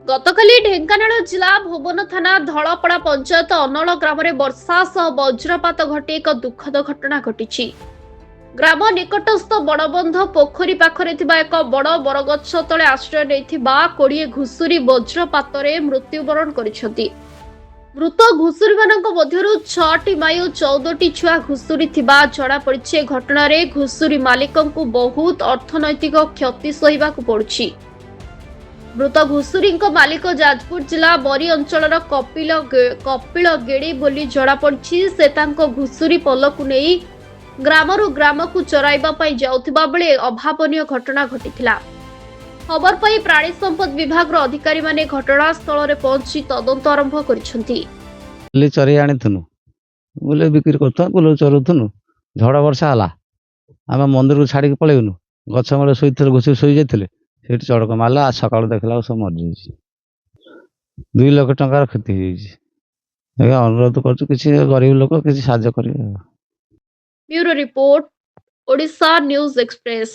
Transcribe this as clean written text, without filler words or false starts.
ଗତକାଲି ଢେଙ୍କାନାଳ ଜିଲ୍ଲା ଭୁବନ ଥାନା ଧଳପଡ଼ା ପଞ୍ଚାୟତ ଅନଳ ଗ୍ରାମରେ ବର୍ଷା ସହ ବଜ୍ରପାତ ଘଟି ଏକ ଦୁଃଖଦ ଘଟଣା ଘଟିଛି। ଗ୍ରାମ ନିକଟସ୍ଥ ବଣବନ୍ଧ ପୋଖରୀ ପାଖରେ ଥିବା ଏକ ବଡ଼ ବରଗଛ ତଳେ ଆଶ୍ରୟ ନେଇଥିବା 20 ଘୁଷୁରୀ ବଜ୍ରପାତରେ ମୃତ୍ୟୁବରଣ କରିଛନ୍ତି। ମୃତ ଘୁଷୁରୀମାନଙ୍କ ମଧ୍ୟରୁ 6ଟି ମାଇ ଓ 14ଟି ଛୁଆ ଘୁଷୁରୀ ଥିବା ଜଣାପଡ଼ିଛି। ଏ ଘଟଣାରେ ଘୁଷୁରୀ ମାଲିକଙ୍କୁ ବହୁତ ଅର୍ଥନୈତିକ କ୍ଷତି ସହିବାକୁ ପଡୁଛି। ମୃତ ଘୁଷୁରୀଙ୍କ ମାଲିକ ଯାଜପୁର ଜିଲ୍ଲା ବରୀ ଅଞ୍ଚଳର କପିଳ ଗେଡ଼ି ବୋଲି ଜଣାପଡ଼ିଛି। ସେ ତାଙ୍କ ଘୁଷୁରୀ ପଲକୁ ନେଇ ଗ୍ରାମରୁ ଗ୍ରାମକୁ ଚରାଇବା ପାଇଁ ଯାଉଥିବା ବେଳେ ଅଭାବନୀୟ ଘଟଣା ଘଟିଥିଲା। ଖବର ପାଇ ପ୍ରାଣୀ ସମ୍ପଦ ବିଭାଗର ଅଧିକାରୀମାନେ ଘଟଣାସ୍ଥଳରେ ପହଞ୍ଚି ତଦନ୍ତ ଆରମ୍ଭ କରିଛନ୍ତି। ଚରେଇ ଆଣିଥିଲୁ ବୁଲେ ବିକ୍ରି କରୁଥିଲୁ ବୁଲ ଚରୁଥିଲୁ। ଝଡ଼ ବର୍ଷା ହେଲା ଆମେ ମନ୍ଦିରକୁ ଛାଡ଼ିକି ପଳେଇଲୁ। ଗଛ ମୂଳେ ଶୋଇଥିଲେ ଘୁଷୁରୀ ଶୋଇ ଯାଇଥିଲେ, ସେଇଠି ଚଡ଼କ ମାରିଲା। ସକାଳୁ ଦେଖିଲା ସବୁ ମରିଯାଇଛି। 2 ଲକ୍ଷ ଟଙ୍କାର କ୍ଷତି ହେଇଯାଇଛି। ଆଜ୍ଞା ଅନୁରୋଧ କରୁଛୁ କିଛି ଗରିବ ଲୋକ କିଛି ସାହାଯ୍ୟ କରିବେ। Bureau report, Odisha news express.